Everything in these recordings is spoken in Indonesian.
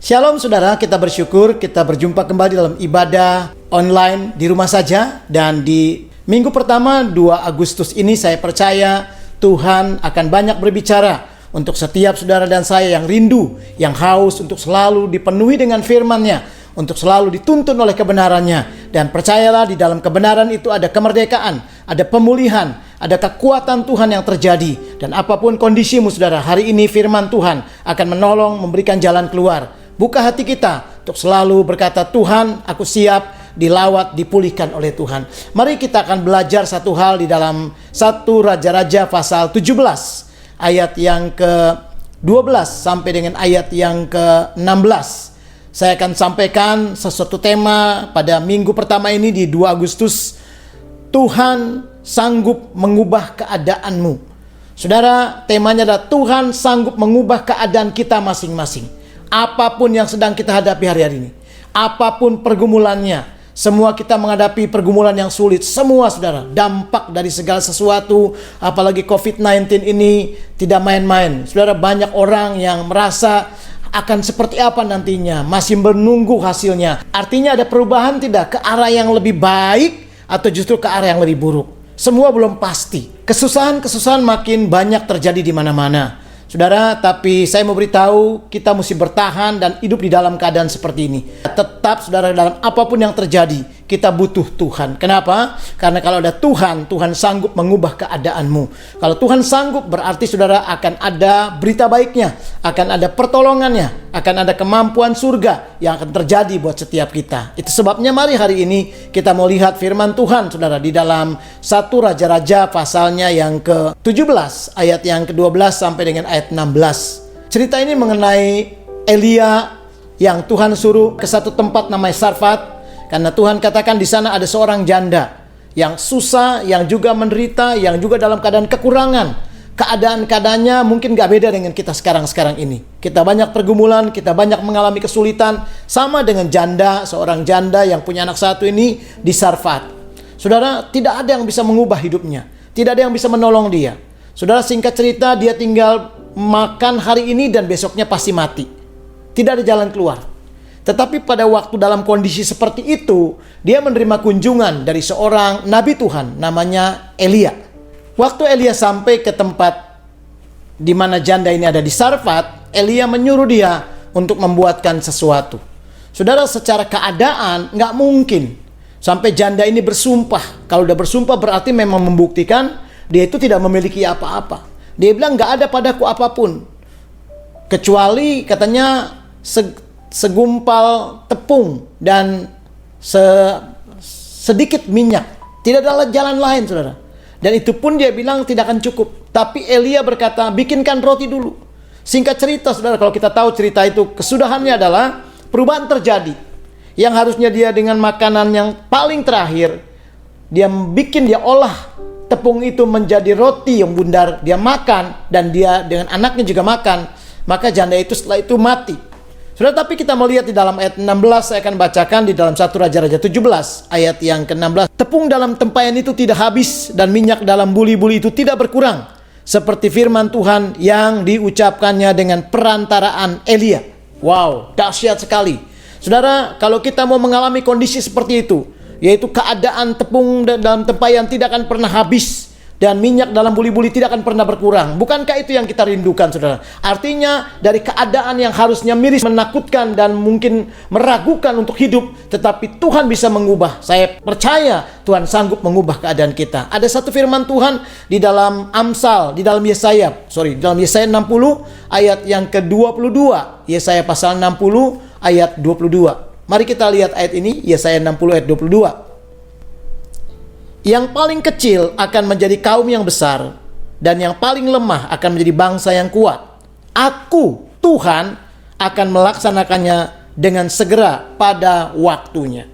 Shalom saudara, kita bersyukur kita berjumpa kembali dalam ibadah online di rumah saja. Dan di minggu pertama 2 Agustus ini saya percaya Tuhan akan banyak berbicara untuk setiap saudara dan saya yang rindu, yang haus untuk selalu dipenuhi dengan firman-Nya, untuk selalu dituntun oleh kebenarannya. Dan percayalah di dalam kebenaran itu ada kemerdekaan, ada pemulihan, ada kekuatan Tuhan yang terjadi. Dan apapun kondisimu saudara, hari ini firman Tuhan akan menolong, memberikan jalan keluar. Buka hati kita untuk selalu berkata, Tuhan, aku siap dilawat, dipulihkan oleh Tuhan. Mari kita akan belajar satu hal di dalam 1 Raja-Raja pasal 17 ayat yang ke-12 sampai dengan ayat yang ke-16. Saya akan sampaikan sesuatu tema pada minggu pertama ini di 2 Agustus. Tuhan sanggup mengubah keadaanmu. Saudara, temanya adalah Tuhan sanggup mengubah keadaan kita masing-masing. Apapun yang sedang kita hadapi hari-hari ini, apapun pergumulannya, semua kita menghadapi pergumulan yang sulit. Semua saudara, dampak dari segala sesuatu, apalagi COVID-19 ini tidak main-main. Saudara, banyak orang yang merasa akan seperti apa nantinya, masih menunggu hasilnya. Artinya ada perubahan tidak ke arah yang lebih baik atau justru ke arah yang lebih buruk. Semua belum pasti. Kesusahan-kesusahan makin banyak terjadi di mana-mana. Saudara, tapi saya mau beritahu, kita mesti bertahan dan hidup di dalam keadaan seperti ini. Tetap saudara, dalam apapun yang terjadi, kita butuh Tuhan. Kenapa? Karena kalau ada Tuhan, Tuhan sanggup mengubah keadaanmu. Kalau Tuhan sanggup, berarti saudara akan ada berita baiknya, akan ada pertolongannya, akan ada kemampuan surga yang akan terjadi buat setiap kita. Itu sebabnya mari hari ini kita mau lihat firman Tuhan saudara di dalam 1 Raja-Raja pasalnya yang ke-17 ayat yang ke-12 sampai dengan ayat 16. Cerita ini mengenai Elia yang Tuhan suruh ke satu tempat namanya Sarfat, karena Tuhan katakan di sana ada seorang janda yang susah, yang juga menderita, yang juga dalam keadaan kekurangan. Keadaan-keadaannya mungkin gak beda dengan kita sekarang ini. Kita banyak pergumulan, kita banyak mengalami kesulitan, sama dengan janda, seorang janda yang punya anak satu ini di Sarfat. Saudara, tidak ada yang bisa mengubah hidupnya, tidak ada yang bisa menolong dia. Saudara, singkat cerita, dia tinggal makan hari ini dan besoknya pasti mati. Tidak ada jalan keluar. Tetapi pada waktu dalam kondisi seperti itu, dia menerima kunjungan dari seorang nabi Tuhan namanya Elia. Waktu Elia sampai ke tempat di mana janda ini ada di Sarfat, Elia menyuruh dia untuk membuatkan sesuatu. Saudara, secara keadaan nggak mungkin sampai janda ini bersumpah. Kalau udah bersumpah berarti memang membuktikan dia itu tidak memiliki apa-apa. Dia bilang gak ada padaku apapun, kecuali katanya segumpal tepung dan sedikit minyak. Tidak ada jalan lain saudara. Dan itu pun dia bilang tidak akan cukup. Tapi Elia berkata, bikinkan roti dulu. Singkat cerita saudara, kalau kita tahu cerita itu, kesudahannya adalah perubahan terjadi. Yang harusnya dia dengan makanan yang paling terakhir, dia olah tepung itu menjadi roti yang bundar, dia makan, dan dia dengan anaknya juga makan. Maka janda itu setelah itu mati. Saudara, tapi kita melihat di dalam ayat 16, saya akan bacakan di dalam 1 Raja-Raja 17 ayat yang ke-16. Tepung dalam tempayan itu tidak habis dan minyak dalam buli-buli itu tidak berkurang, seperti firman Tuhan yang diucapkannya dengan perantaraan Elia. Wow, dahsyat sekali. Saudara, kalau kita mau mengalami kondisi seperti itu, yaitu keadaan tepung dalam tempayan tidak akan pernah habis dan minyak dalam buli-buli tidak akan pernah berkurang. Bukankah itu yang kita rindukan saudara? Artinya dari keadaan yang harusnya miris, menakutkan dan mungkin meragukan untuk hidup, tetapi Tuhan bisa mengubah. Saya percaya Tuhan sanggup mengubah keadaan kita. Ada satu firman Tuhan di dalam Amsal, di dalam Yesaya 60 ayat yang ke-22. Yesaya pasal 60 ayat 22. Mari kita lihat ayat ini, Yesaya 60 ayat 22. Yang paling kecil akan menjadi kaum yang besar, dan yang paling lemah akan menjadi bangsa yang kuat. Aku, Tuhan, akan melaksanakannya dengan segera pada waktunya.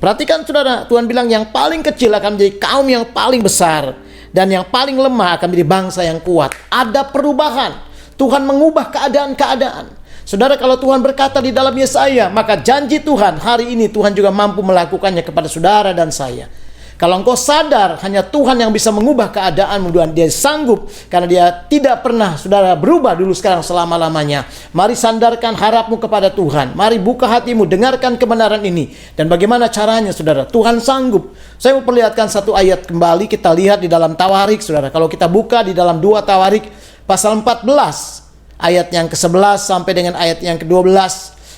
Perhatikan saudara, Tuhan bilang yang paling kecil akan menjadi kaum yang paling besar, dan yang paling lemah akan menjadi bangsa yang kuat. Ada perubahan. Tuhan mengubah keadaan-keadaan. Saudara, kalau Tuhan berkata di dalam Yesaya, maka janji Tuhan hari ini Tuhan juga mampu melakukannya kepada saudara dan saya. Kalau engkau sadar hanya Tuhan yang bisa mengubah keadaanmu dan Dia sanggup, karena Dia tidak pernah, saudara, berubah dulu sekarang selama-lamanya. Mari sandarkan harapmu kepada Tuhan. Mari buka hatimu, dengarkan kebenaran ini. Dan bagaimana caranya, saudara? Tuhan sanggup. Saya mau perlihatkan satu ayat kembali, kita lihat di dalam Tawarik, saudara. Kalau kita buka di dalam 2 Tawarik pasal 14, ayat yang ke-11 sampai dengan ayat yang ke-12,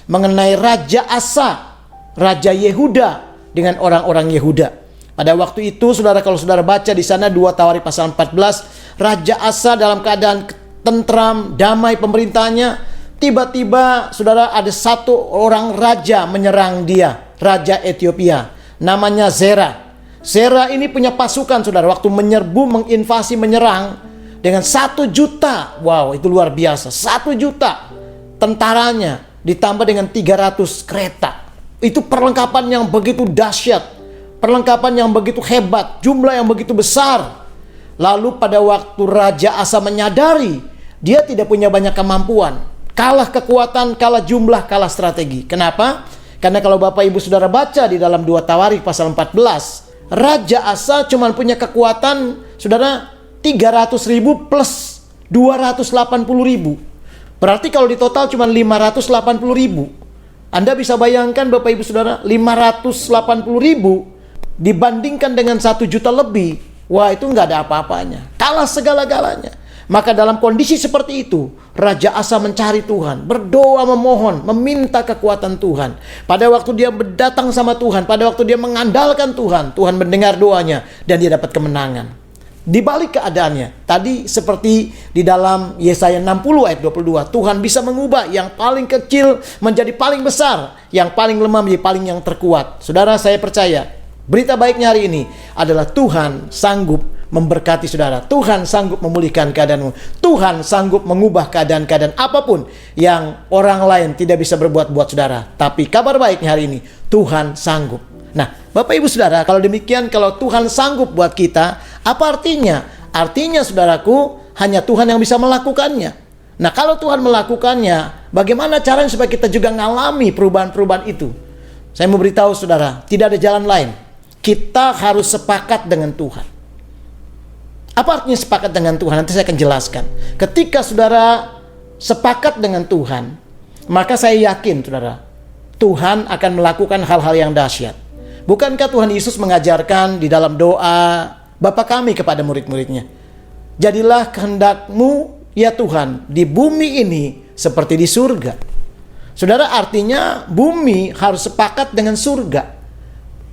mengenai Raja Asa, Raja Yehuda dengan orang-orang Yehuda. Pada waktu itu, saudara, kalau saudara baca di sana 2 Tawarik pasal 14, Raja Asa dalam keadaan tentram, damai pemerintahnya. Tiba-tiba, saudara, ada satu orang raja menyerang dia, Raja Ethiopia, namanya Zera. Zera ini punya pasukan, saudara, waktu menyerbu, menginvasi, menyerang dengan 1 juta. Wow, itu luar biasa. 1 juta tentaranya ditambah dengan 300 kereta. Itu perlengkapan yang begitu dahsyat. Perlengkapan yang begitu hebat, jumlah yang begitu besar. Lalu pada waktu Raja Asa menyadari dia tidak punya banyak kemampuan, kalah kekuatan, kalah jumlah, kalah strategi. Kenapa? Karena kalau Bapak Ibu Saudara baca di dalam 2 Tawarik pasal 14, Raja Asa cuma punya kekuatan, saudara, 300.000 plus 280.000. Berarti kalau di total cuma 580.000. Anda bisa bayangkan Bapak Ibu Saudara, 580.000 dibandingkan dengan 1 juta lebih, wah itu nggak ada apa-apanya, kalah segala-galanya. Maka dalam kondisi seperti itu, Raja Asa mencari Tuhan, berdoa, memohon, meminta kekuatan Tuhan. Pada waktu dia berdatang sama Tuhan, pada waktu dia mengandalkan Tuhan, Tuhan mendengar doanya dan dia dapat kemenangan. Di balik keadaannya, tadi seperti di dalam Yesaya 60 ayat 22, Tuhan bisa mengubah yang paling kecil menjadi paling besar, yang paling lemah menjadi paling yang terkuat. Saudara, saya percaya berita baiknya hari ini adalah Tuhan sanggup memberkati saudara. Tuhan sanggup memulihkan keadaanmu. Tuhan sanggup mengubah keadaan-keadaan apapun yang orang lain tidak bisa berbuat buat saudara. Tapi kabar baiknya hari ini, Tuhan sanggup. Nah, Bapak Ibu Saudara, kalau demikian, kalau Tuhan sanggup buat kita, apa artinya? Artinya, saudaraku, hanya Tuhan yang bisa melakukannya. Nah, kalau Tuhan melakukannya, bagaimana caranya supaya kita juga mengalami perubahan-perubahan itu? Saya mau beritahu saudara, tidak ada jalan lain. Kita harus sepakat dengan Tuhan. Apa artinya sepakat dengan Tuhan? Nanti saya akan jelaskan. Ketika saudara sepakat dengan Tuhan, maka saya yakin saudara, Tuhan akan melakukan hal-hal yang dahsyat. Bukankah Tuhan Yesus mengajarkan di dalam doa Bapa kami kepada murid-muridnya, jadilah kehendak-Mu ya Tuhan di bumi ini seperti di surga. Saudara, artinya bumi harus sepakat dengan surga.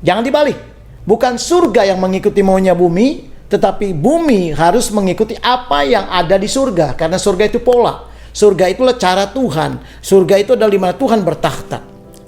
Jangan dibalik. Bukan surga yang mengikuti maunya bumi, tetapi bumi harus mengikuti apa yang ada di surga. Karena surga itu pola. Surga itulah cara Tuhan. Surga itu adalah di mana Tuhan bertakhta.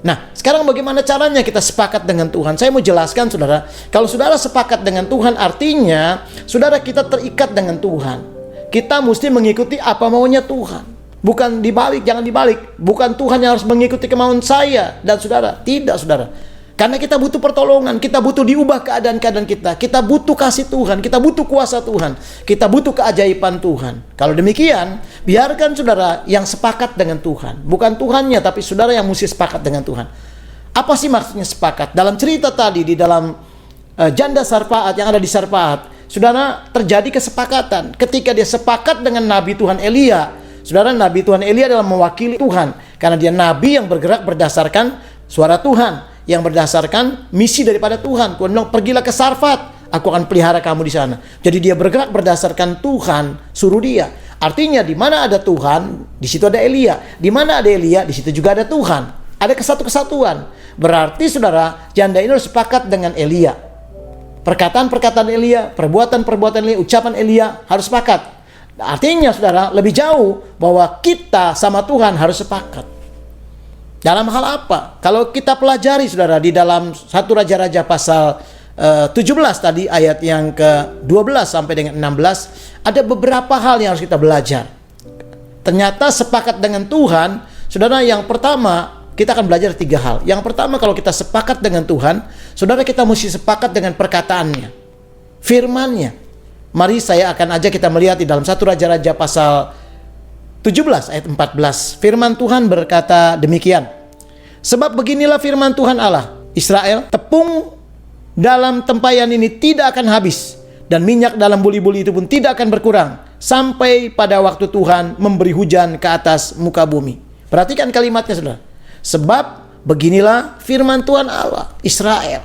Nah, sekarang bagaimana caranya kita sepakat dengan Tuhan? Saya mau jelaskan saudara. Kalau saudara sepakat dengan Tuhan, artinya saudara kita terikat dengan Tuhan. Kita mesti mengikuti apa maunya Tuhan. Bukan dibalik, jangan dibalik. Bukan Tuhan yang harus mengikuti kemauan saya dan saudara. Tidak saudara. Karena kita butuh pertolongan, kita butuh diubah keadaan-keadaan kita. Kita butuh kasih Tuhan, kita butuh kuasa Tuhan. Kita butuh keajaiban Tuhan. Kalau demikian, biarkan saudara yang sepakat dengan Tuhan. Bukan Tuhannya, tapi saudara yang mesti sepakat dengan Tuhan. Apa sih maksudnya sepakat? Dalam cerita tadi, di dalam janda Sarfaat yang ada di Sarfaat, saudara, terjadi kesepakatan. Ketika dia sepakat dengan Nabi Tuhan Elia, saudara, Nabi Tuhan Elia adalah mewakili Tuhan. Karena dia Nabi yang bergerak berdasarkan suara Tuhan, yang berdasarkan misi daripada Tuhan. Tuhan bilang, pergilah ke Sarfat, aku akan pelihara kamu di sana. Jadi dia bergerak berdasarkan Tuhan suruh dia. Artinya di mana ada Tuhan, di situ ada Elia. Di mana ada Elia, di situ juga ada Tuhan. Ada kesatuan. Berarti saudara, janda ini harus sepakat dengan Elia. Perkataan-perkataan Elia, perbuatan-perbuatan Elia, ucapan Elia harus sepakat. Artinya saudara, lebih jauh bahwa kita sama Tuhan harus sepakat. Dalam hal apa? Kalau kita pelajari saudara di dalam 1 Raja-Raja pasal 17 tadi ayat yang ke-12 sampai dengan 16, ada beberapa hal yang harus kita belajar. Ternyata sepakat dengan Tuhan, saudara, yang pertama kita akan belajar 3 hal. Yang pertama, kalau kita sepakat dengan Tuhan, saudara, kita mesti sepakat dengan perkataannya, firman-Nya. Mari saya akan ajak kita melihat di dalam 1 Raja-Raja pasal 17 ayat 14. Firman Tuhan berkata demikian. Sebab beginilah firman Tuhan Allah, Israel, tepung dalam tempayan ini tidak akan habis, dan minyak dalam buli-buli itu pun tidak akan berkurang, sampai pada waktu Tuhan memberi hujan ke atas muka bumi. Perhatikan kalimatnya, saudara. Sebab beginilah firman Tuhan Allah, Israel.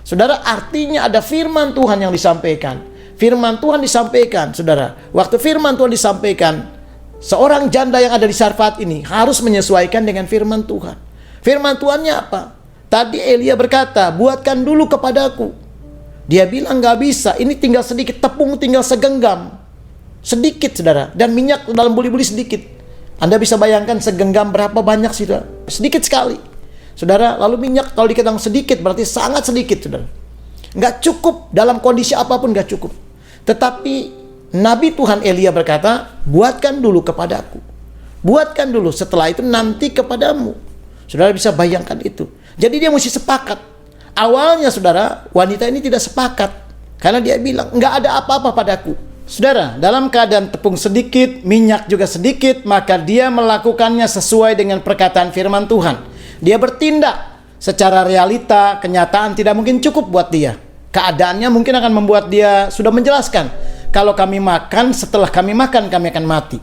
Saudara, artinya ada firman Tuhan yang disampaikan. Firman Tuhan disampaikan, saudara. Waktu firman Tuhan disampaikan, seorang janda yang ada di Sarfat ini harus menyesuaikan dengan firman Tuhan. Firman Tuhannya apa? Tadi Elia berkata, buatkan dulu kepadaku. Dia bilang gak bisa, ini tinggal sedikit, tepung tinggal segenggam. Sedikit, saudara. Dan minyak dalam buli-buli sedikit. Anda bisa bayangkan segenggam berapa banyak, saudara? Sedikit sekali. Saudara, lalu minyak kalau dikatakan sedikit berarti sangat sedikit, saudara. Gak cukup, dalam kondisi apapun gak cukup. Tetapi Nabi Tuhan Elia berkata, buatkan dulu kepadaku. Buatkan dulu, setelah itu nanti kepadamu. Saudara bisa bayangkan itu. Jadi dia mesti sepakat. Awalnya, saudara, wanita ini tidak sepakat. Karena dia bilang, nggak ada apa-apa padaku. Saudara, dalam keadaan tepung sedikit, minyak juga sedikit, maka dia melakukannya sesuai dengan perkataan firman Tuhan. Dia bertindak secara realita, kenyataan tidak mungkin cukup buat dia. Keadaannya mungkin akan membuat dia sudah menjelaskan, kalau kami makan, setelah kami makan, kami akan mati.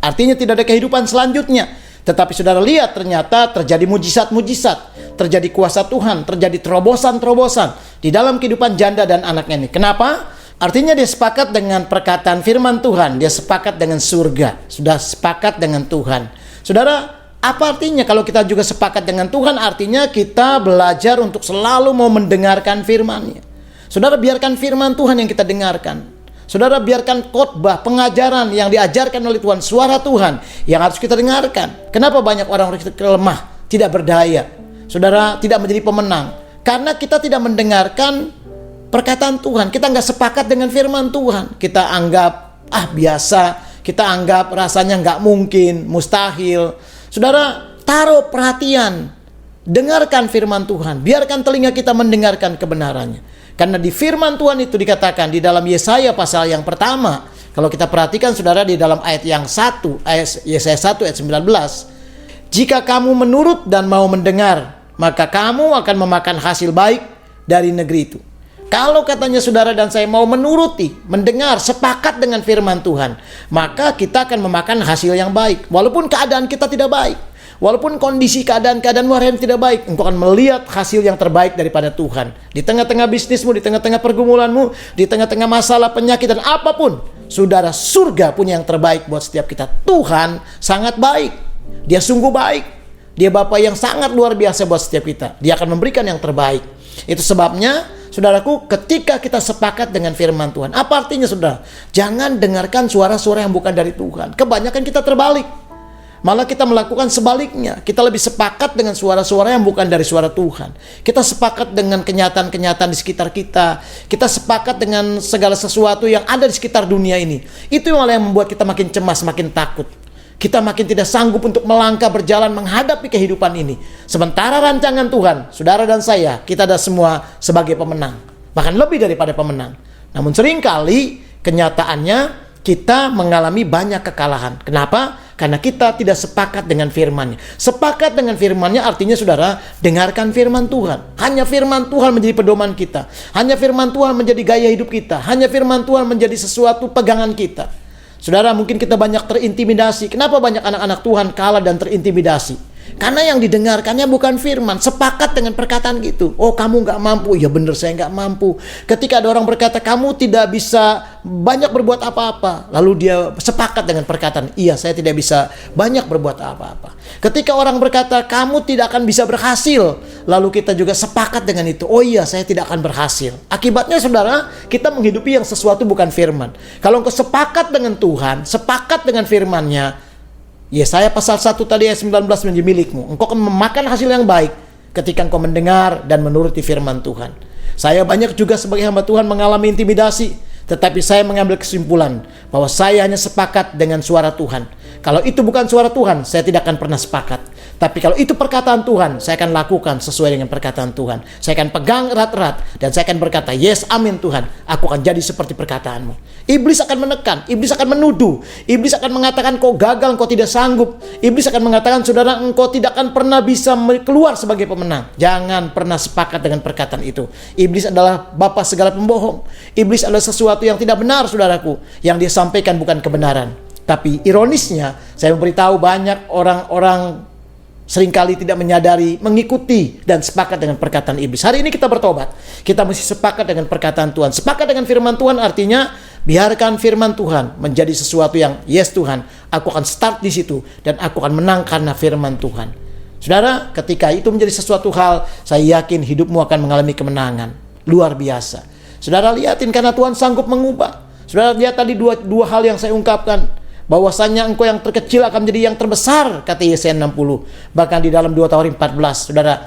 Artinya tidak ada kehidupan selanjutnya. Tetapi saudara lihat, ternyata terjadi mujizat-mujizat, terjadi kuasa Tuhan, terjadi terobosan-terobosan di dalam kehidupan janda dan anaknya ini. Kenapa? Artinya dia sepakat dengan perkataan firman Tuhan, dia sepakat dengan surga, sudah sepakat dengan Tuhan. Saudara, apa artinya kalau kita juga sepakat dengan Tuhan? Artinya kita belajar untuk selalu mau mendengarkan firman-Nya. Saudara, biarkan firman Tuhan yang kita dengarkan. Saudara, biarkan khotbah, pengajaran yang diajarkan oleh Tuhan, suara Tuhan yang harus kita dengarkan. Kenapa banyak orang-orang lemah, tidak berdaya? Saudara, tidak menjadi pemenang. Karena kita tidak mendengarkan perkataan Tuhan. Kita nggak sepakat dengan firman Tuhan. Kita anggap, biasa. Kita anggap rasanya nggak mungkin, mustahil. Saudara, taruh perhatian. Dengarkan firman Tuhan. Biarkan telinga kita mendengarkan kebenarannya. Karena di firman Tuhan itu dikatakan di dalam Yesaya pasal yang pertama. Kalau kita perhatikan, saudara, di dalam ayat yang 1, Yesaya 1 ayat 19. Jika kamu menurut dan mau mendengar, maka kamu akan memakan hasil baik dari negeri itu. Kalau katanya saudara dan saya mau menuruti, mendengar, sepakat dengan firman Tuhan, maka kita akan memakan hasil yang baik. Walaupun keadaan kita tidak baik. Walaupun kondisi keadaan luar yang tidak baik, engkau akan melihat hasil yang terbaik daripada Tuhan. Di tengah-tengah bisnismu, di tengah-tengah pergumulanmu, di tengah-tengah masalah, penyakit, dan apapun, saudara, surga punya yang terbaik buat setiap kita. Tuhan sangat baik. Dia sungguh baik. Dia Bapa yang sangat luar biasa buat setiap kita. Dia akan memberikan yang terbaik. Itu sebabnya, saudaraku, ketika kita sepakat dengan firman Tuhan. Apa artinya, saudara? Jangan dengarkan suara-suara yang bukan dari Tuhan. Kebanyakan kita terbalik. Malah kita melakukan sebaliknya. Kita lebih sepakat dengan suara-suara yang bukan dari suara Tuhan. Kita sepakat dengan kenyataan-kenyataan di sekitar kita. Kita sepakat dengan segala sesuatu yang ada di sekitar dunia ini. Itu malah yang membuat kita makin cemas, makin takut. Kita makin tidak sanggup untuk melangkah, berjalan, menghadapi kehidupan ini. Sementara rancangan Tuhan, saudara dan saya, kita ada semua sebagai pemenang. Bahkan lebih daripada pemenang. Namun seringkali kenyataannya kita mengalami banyak kekalahan. Kenapa? Karena kita tidak sepakat dengan firman-Nya. Sepakat dengan firman-Nya artinya, saudara, dengarkan firman Tuhan. Hanya firman Tuhan menjadi pedoman kita. Hanya firman Tuhan menjadi gaya hidup kita. Hanya firman Tuhan menjadi sesuatu pegangan kita. Saudara, mungkin kita banyak terintimidasi. Kenapa banyak anak-anak Tuhan kalah dan terintimidasi? Karena yang didengarkannya bukan firman. Sepakat dengan perkataan gitu. Oh, kamu gak mampu. Ya benar, saya gak mampu. Ketika ada orang berkata, kamu tidak bisa banyak berbuat apa-apa. Lalu dia sepakat dengan perkataan, iya, saya tidak bisa banyak berbuat apa-apa. Ketika orang berkata, kamu tidak akan bisa berhasil. Lalu kita juga sepakat dengan itu. Oh iya, saya tidak akan berhasil. Akibatnya, saudara, kita menghidupi yang sesuatu bukan firman. Kalau engkau sepakat dengan Tuhan, sepakat dengan firman-Nya, Yesaya pasal 1 tadi ayat 19 menjadi milikmu. Engkau akan memakan hasil yang baik ketika engkau mendengar dan menuruti firman Tuhan. Saya banyak juga sebagai hamba Tuhan mengalami intimidasi. Tetapi saya mengambil kesimpulan bahwa saya hanya sepakat dengan suara Tuhan. Kalau itu bukan suara Tuhan, saya tidak akan pernah sepakat. Tapi kalau itu perkataan Tuhan, saya akan lakukan sesuai dengan perkataan Tuhan. Saya akan pegang erat-erat dan saya akan berkata, yes, amin Tuhan, aku akan jadi seperti perkataanmu. Iblis akan menekan, iblis akan menuduh, iblis akan mengatakan kau gagal, kau tidak sanggup. Iblis akan mengatakan, saudara, engkau tidak akan pernah bisa keluar sebagai pemenang. Jangan pernah sepakat dengan perkataan itu. Iblis adalah bapa segala pembohong. Iblis adalah sesuatu yang tidak benar, saudaraku. Yang dia sampaikan bukan kebenaran. Tapi ironisnya, saya memberitahu banyak orang-orang seringkali tidak menyadari, mengikuti, dan sepakat dengan perkataan iblis. Hari ini kita bertobat. Kita mesti sepakat dengan perkataan Tuhan. Sepakat dengan firman Tuhan artinya, biarkan firman Tuhan menjadi sesuatu yang, yes Tuhan, aku akan start di situ, dan aku akan menang karena firman Tuhan. Saudara, ketika itu menjadi sesuatu hal, saya yakin hidupmu akan mengalami kemenangan. Luar biasa. Saudara, lihatin karena Tuhan sanggup mengubah. Saudara, lihat tadi dua hal yang saya ungkapkan. Bahwasanya engkau yang terkecil akan menjadi yang terbesar, kata Yesaya 60. Bahkan di dalam 2 Tawarim 14, saudara,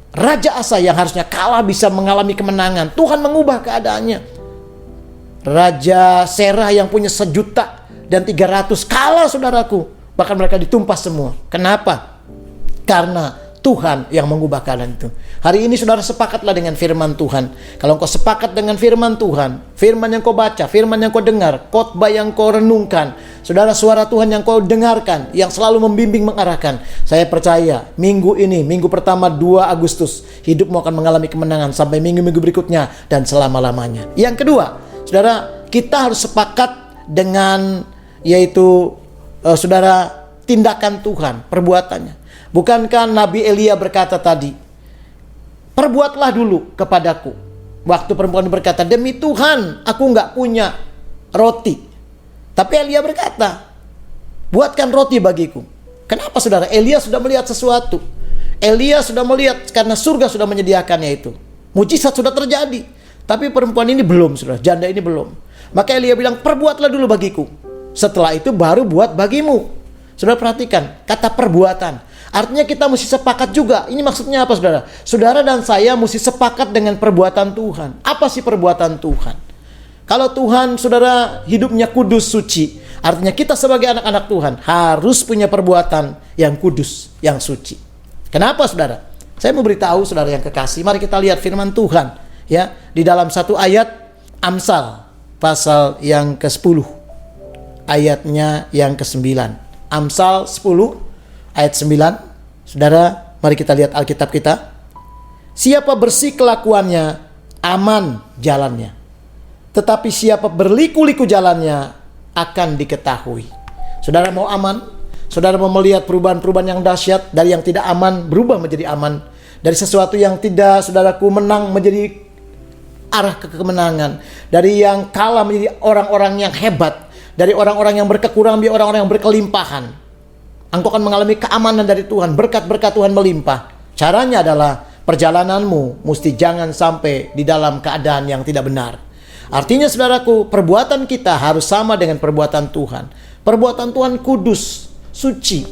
Raja Asa yang harusnya kalah bisa mengalami kemenangan. Tuhan mengubah keadaannya. Raja Serah yang punya 1.300.000 kalah, saudaraku. Bahkan mereka ditumpas semua. Kenapa? Karena Tuhan yang mengubah keadaan itu. Hari ini saudara sepakatlah dengan firman Tuhan. Kalau engkau sepakat dengan firman Tuhan, firman yang kau baca, firman yang kau dengar, khotbah yang kau renungkan, saudara, suara Tuhan yang kau dengarkan, yang selalu membimbing, mengarahkan, saya percaya minggu ini, minggu pertama 2 Agustus, hidupmu akan mengalami kemenangan sampai minggu-minggu berikutnya dan selama-lamanya. Yang kedua, saudara, kita harus sepakat dengan, yaitu saudara, tindakan Tuhan, perbuatannya. Bukankah Nabi Elia berkata tadi, perbuatlah dulu kepadaku. Waktu perempuan berkata, demi Tuhan aku nggak punya roti. Tapi Elia berkata, buatkan roti bagiku. Kenapa saudara? Elia sudah melihat sesuatu. Elia sudah melihat karena surga sudah menyediakannya itu. Mujizat sudah terjadi. Tapi perempuan ini belum, saudara. Janda ini belum. Maka Elia bilang, perbuatlah dulu bagiku. Setelah itu baru buat bagimu. Saudara perhatikan, kata perbuatan. Artinya kita mesti sepakat juga. Ini maksudnya apa, saudara? Saudara dan saya mesti sepakat dengan perbuatan Tuhan. Apa sih perbuatan Tuhan? Kalau Tuhan, saudara, hidupnya kudus, suci, artinya kita sebagai anak-anak Tuhan harus punya perbuatan yang kudus, yang suci. Kenapa, saudara? Saya mau beritahu, saudara yang kekasih, mari kita lihat firman Tuhan. Ya, di dalam satu ayat Amsal, pasal yang ke-10, ayatnya yang ke-9. Amsal 10, ayat 9. Saudara, mari kita lihat Alkitab kita. Siapa bersih kelakuannya, aman jalannya. Tetapi siapa berliku-liku jalannya, akan diketahui. Saudara mau aman? Saudara mau melihat perubahan-perubahan yang dahsyat, dari yang tidak aman berubah menjadi aman. Dari sesuatu yang tidak, saudaraku, menang menjadi arah ke kemenangan. Dari yang kalah menjadi orang-orang yang hebat. Dari orang-orang yang berkekurangan menjadi orang-orang yang berkelimpahan. Engkau akan mengalami keamanan dari Tuhan. Berkat-berkat Tuhan melimpah. Caranya adalah perjalananmu mesti jangan sampai di dalam keadaan yang tidak benar. Artinya saudaraku, perbuatan kita harus sama dengan perbuatan Tuhan. Perbuatan Tuhan kudus, suci,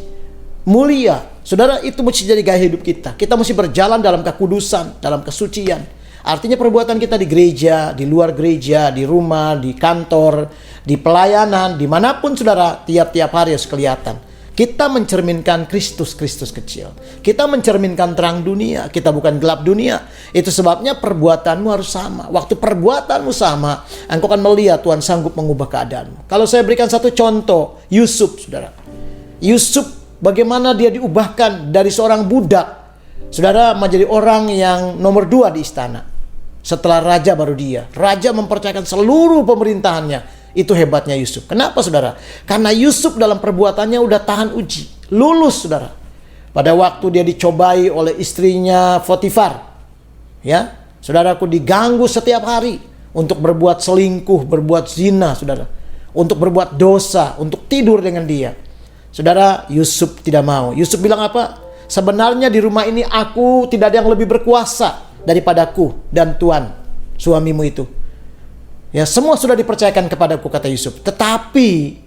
mulia. Saudara, itu mesti jadi gaya hidup kita. Kita mesti berjalan dalam kekudusan, dalam kesucian. Artinya perbuatan kita di gereja, di luar gereja, di rumah, di kantor, di pelayanan, dimanapun saudara, tiap-tiap hari harus kelihatan. Kita mencerminkan Kristus kecil. Kita mencerminkan terang dunia. Kita bukan gelap dunia. Itu sebabnya perbuatanmu harus sama. Waktu perbuatanmu sama, engkau akan melihat Tuhan sanggup mengubah keadaanmu. Kalau saya berikan satu contoh, Yusuf, saudara. Yusuf, bagaimana dia diubahkan dari seorang budak, saudara, menjadi orang yang nomor 2 di istana. Setelah raja baru dia. Raja mempercayakan seluruh pemerintahannya. Itu hebatnya Yusuf. Kenapa, saudara? Karena Yusuf dalam perbuatannya udah tahan uji. Lulus, saudara. Pada waktu dia dicobai oleh istrinya Potifar. Ya, saudaraku, diganggu setiap hari. Untuk berbuat selingkuh, berbuat zina, saudara. Untuk berbuat dosa, untuk tidur dengan dia. Saudara, Yusuf tidak mau. Yusuf bilang apa? Sebenarnya di rumah ini aku tidak ada yang lebih berkuasa daripadaku dan Tuhan, suamimu itu. Ya, semua sudah dipercayakan kepadaku, kata Yusuf. Tetapi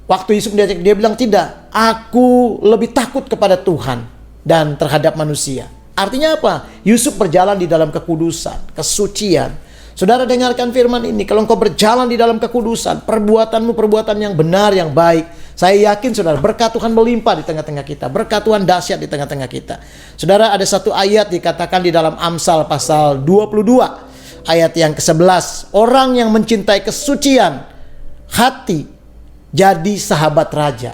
waktu Yusuf dia bilang tidak, aku lebih takut kepada Tuhan dan terhadap manusia. Artinya apa? Yusuf berjalan di dalam kekudusan, kesucian. Saudara dengarkan firman ini, kalau engkau berjalan di dalam kekudusan, perbuatanmu perbuatan yang benar, yang baik, saya yakin saudara, berkat Tuhan melimpah di tengah-tengah kita, berkat Tuhan dahsyat di tengah-tengah kita. Saudara, ada satu ayat dikatakan di dalam Amsal pasal 22 ayat yang ke-11, orang yang mencintai kesucian hati jadi sahabat raja.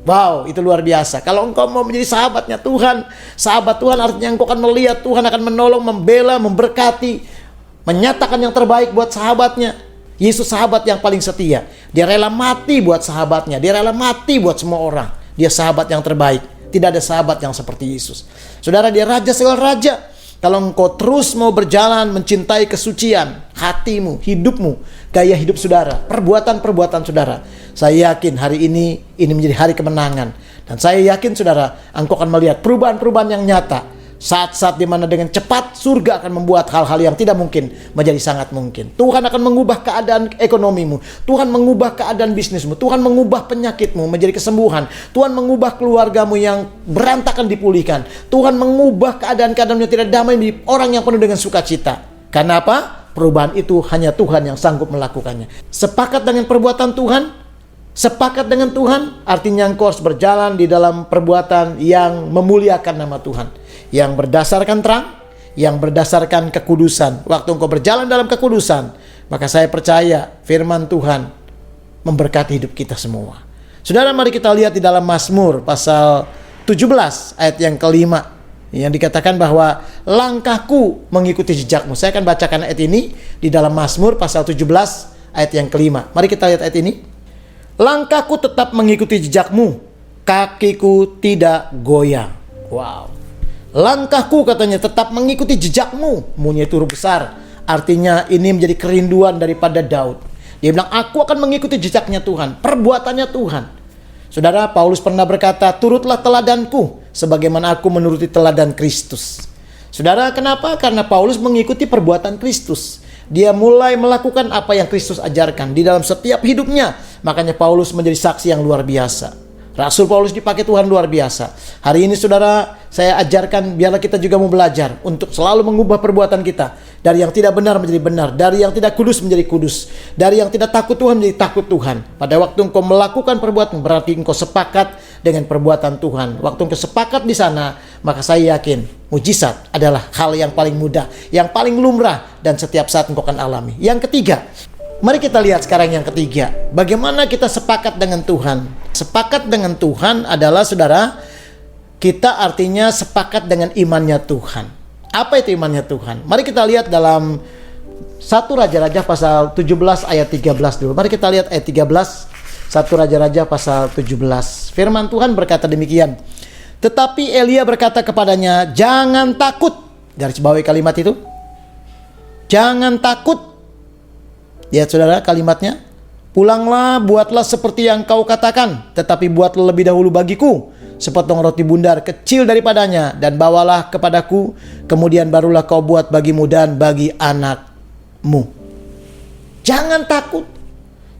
Wow, itu luar biasa. Kalau engkau mau menjadi sahabatnya Tuhan, sahabat Tuhan artinya engkau akan melihat Tuhan akan menolong, membela, memberkati, menyatakan yang terbaik buat sahabatnya. Yesus sahabat yang paling setia. Dia rela mati buat sahabatnya. Dia rela mati buat semua orang. Dia sahabat yang terbaik. Tidak ada sahabat yang seperti Yesus. Saudara, dia raja segala raja. Kalau engkau terus mau berjalan mencintai kesucian, hatimu, hidupmu, gaya hidup saudara, perbuatan-perbuatan saudara, saya yakin hari ini menjadi hari kemenangan. Dan saya yakin saudara, engkau akan melihat perubahan-perubahan yang nyata. Saat-saat di mana dengan cepat surga akan membuat hal-hal yang tidak mungkin menjadi sangat mungkin. Tuhan akan mengubah keadaan ekonomimu. Tuhan mengubah keadaan bisnismu. Tuhan mengubah penyakitmu menjadi kesembuhan. Tuhan mengubah keluargamu yang berantakan dipulihkan. Tuhan mengubah keadaan-keadaan yang tidak damai menjadi orang yang penuh dengan sukacita. Karena apa? Perubahan itu hanya Tuhan yang sanggup melakukannya. Sepakat dengan perbuatan Tuhan? Sepakat dengan Tuhan artinya engkau harus berjalan di dalam perbuatan yang memuliakan nama Tuhan, yang berdasarkan terang, yang berdasarkan kekudusan. Waktu engkau berjalan dalam kekudusan, maka saya percaya firman Tuhan memberkati hidup kita semua. Saudara, mari kita lihat di dalam Mazmur pasal 17 ayat yang kelima, yang dikatakan bahwa langkahku mengikuti jejakmu. Saya akan bacakan ayat ini di dalam Mazmur pasal 17 ayat yang kelima. Mari kita lihat ayat ini. Langkahku tetap mengikuti jejakmu, kakiku tidak goyang. Wow. Langkahku katanya tetap mengikuti jejakmu. Mu-nya itu huruf besar. Artinya ini menjadi kerinduan daripada Daud. Dia bilang, aku akan mengikuti jejaknya Tuhan, perbuatannya Tuhan. Saudara, Paulus pernah berkata, turutlah teladanku, sebagaimana aku menuruti teladan Kristus. Saudara, kenapa? Karena Paulus mengikuti perbuatan Kristus. Dia mulai melakukan apa yang Kristus ajarkan di dalam setiap hidupnya. Makanya Paulus menjadi saksi yang luar biasa. Rasul Paulus dipakai Tuhan luar biasa. Hari ini saudara, saya ajarkan biarlah kita juga mau belajar untuk selalu mengubah perbuatan kita. Dari yang tidak benar menjadi benar. Dari yang tidak kudus menjadi kudus. Dari yang tidak takut Tuhan menjadi takut Tuhan. Pada waktu engkau melakukan perbuatan, berarti engkau sepakat dengan perbuatan Tuhan. Waktu engkau sepakat di sana, maka saya yakin mujizat adalah hal yang paling mudah, yang paling lumrah, dan setiap saat engkau akan alami. Yang ketiga, mari kita lihat sekarang yang ketiga. Bagaimana kita sepakat dengan Tuhan? Sepakat dengan Tuhan adalah saudara, kita artinya sepakat dengan imannya Tuhan. Apa itu imannya Tuhan? Mari kita lihat dalam 1 Raja-Raja pasal 17 ayat 13 dulu. Mari kita lihat ayat 13. 1 Raja-Raja pasal 17. Firman Tuhan berkata demikian. Tetapi Elia berkata kepadanya, jangan takut. Garis bawahi kalimat itu. Jangan takut. Lihat saudara kalimatnya. Pulanglah, buatlah seperti yang kau katakan. Tetapi buatlah lebih dahulu bagiku sepotong roti bundar kecil daripadanya, dan bawalah kepadaku. Kemudian barulah kau buat bagimu dan bagi anakmu. Jangan takut.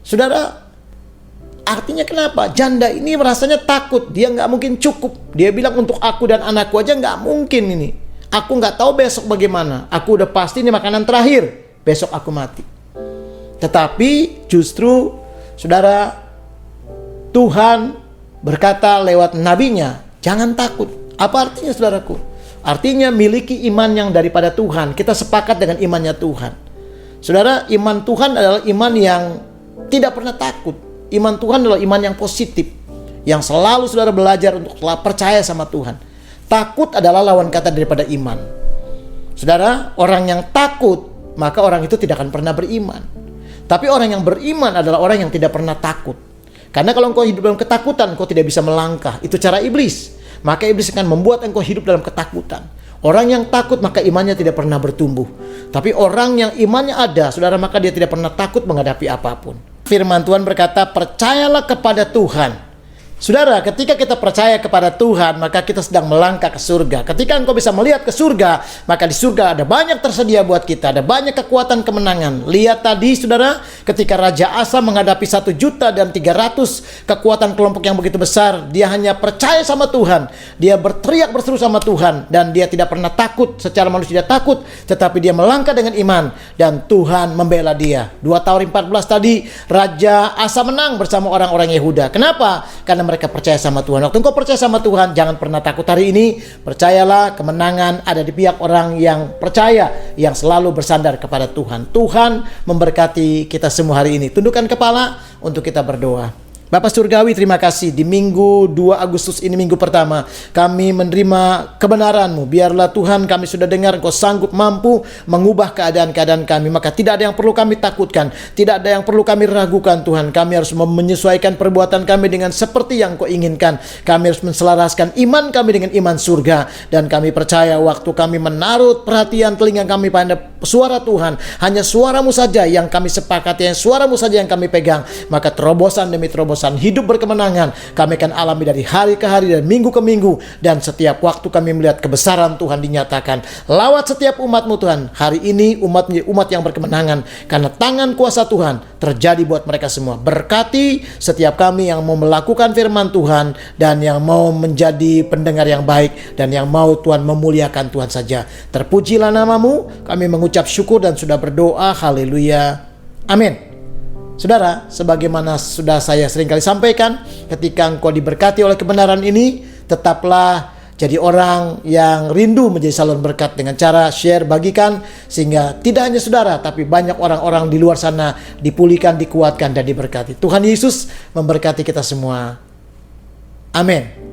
Saudara, artinya kenapa? Janda ini rasanya takut. Dia nggak mungkin cukup. Dia bilang untuk aku dan anakku aja nggak mungkin ini. Aku nggak tahu besok bagaimana. Aku udah pasti ini makanan terakhir. Besok aku mati. Tetapi justru saudara, Tuhan berkata lewat nabinya, jangan takut. Apa artinya saudaraku? Artinya miliki iman yang daripada Tuhan. Kita sepakat dengan imannya Tuhan. Saudara, iman Tuhan adalah iman yang tidak pernah takut. Iman Tuhan adalah iman yang positif, yang selalu saudara belajar untuk percaya sama Tuhan. Takut adalah lawan kata daripada iman. Saudara, orang yang takut, maka orang itu tidak akan pernah beriman. Tapi orang yang beriman adalah orang yang tidak pernah takut. Karena kalau engkau hidup dalam ketakutan, engkau tidak bisa melangkah. Itu cara iblis. Maka iblis akan membuat engkau hidup dalam ketakutan. Orang yang takut, maka imannya tidak pernah bertumbuh. Tapi orang yang imannya ada, saudara, maka dia tidak pernah takut menghadapi apapun. Firman Tuhan berkata, percayalah kepada Tuhan. Saudara, ketika kita percaya kepada Tuhan, maka kita sedang melangkah ke surga. Ketika engkau bisa melihat ke surga, maka di surga ada banyak tersedia buat kita. Ada banyak kekuatan kemenangan. Lihat tadi, saudara, ketika Raja Asa menghadapi 1.300.000 kekuatan kelompok yang begitu besar, dia hanya percaya sama Tuhan. Dia berteriak berseru sama Tuhan. Dan dia tidak pernah takut, secara manusia dia takut. Tetapi dia melangkah dengan iman. Dan Tuhan membela dia. 2 Tawarin 14 tadi, Raja Asa menang bersama orang-orang Yehuda. Kenapa? Karena mereka percaya sama Tuhan. Waktu engkau percaya sama Tuhan, jangan pernah takut hari ini. Percayalah, kemenangan ada di pihak orang yang percaya, yang selalu bersandar kepada Tuhan. Tuhan memberkati kita semua hari ini. Tundukkan kepala untuk kita berdoa. Bapak Surgawi, terima kasih. Di minggu 2 Agustus ini, minggu pertama, kami menerima kebenaran-Mu. Biarlah Tuhan, kami sudah dengar Engkau sanggup mampu mengubah keadaan-keadaan kami. Maka tidak ada yang perlu kami takutkan, tidak ada yang perlu kami ragukan Tuhan. Kami harus menyesuaikan perbuatan kami dengan seperti yang Engkau inginkan. Kami harus menselaraskan iman kami dengan iman surga. Dan kami percaya waktu kami menaruh perhatian telinga kami pada suara Tuhan, hanya suara-Mu saja yang kami sepakati, yang suara-Mu saja yang kami pegang, maka terobosan demi terobosan hidup berkemenangan kami akan alami dari hari ke hari dan minggu ke minggu. Dan setiap waktu kami melihat kebesaran Tuhan dinyatakan lewat setiap umat-Mu Tuhan. Hari ini umat menjadi umat yang berkemenangan karena tangan kuasa Tuhan terjadi buat mereka semua. Berkati setiap kami yang mau melakukan firman Tuhan dan yang mau menjadi pendengar yang baik dan yang mau Tuhan memuliakan Tuhan saja. Terpujilah nama-Mu, kami mengucap syukur dan sudah berdoa. Haleluya. Amin. Saudara, sebagaimana sudah saya seringkali sampaikan, ketika engkau diberkati oleh kebenaran ini, tetaplah jadi orang yang rindu menjadi salur berkat dengan cara share, bagikan, sehingga tidak hanya saudara, tapi banyak orang-orang di luar sana dipulihkan, dikuatkan, dan diberkati. Tuhan Yesus memberkati kita semua. Amin.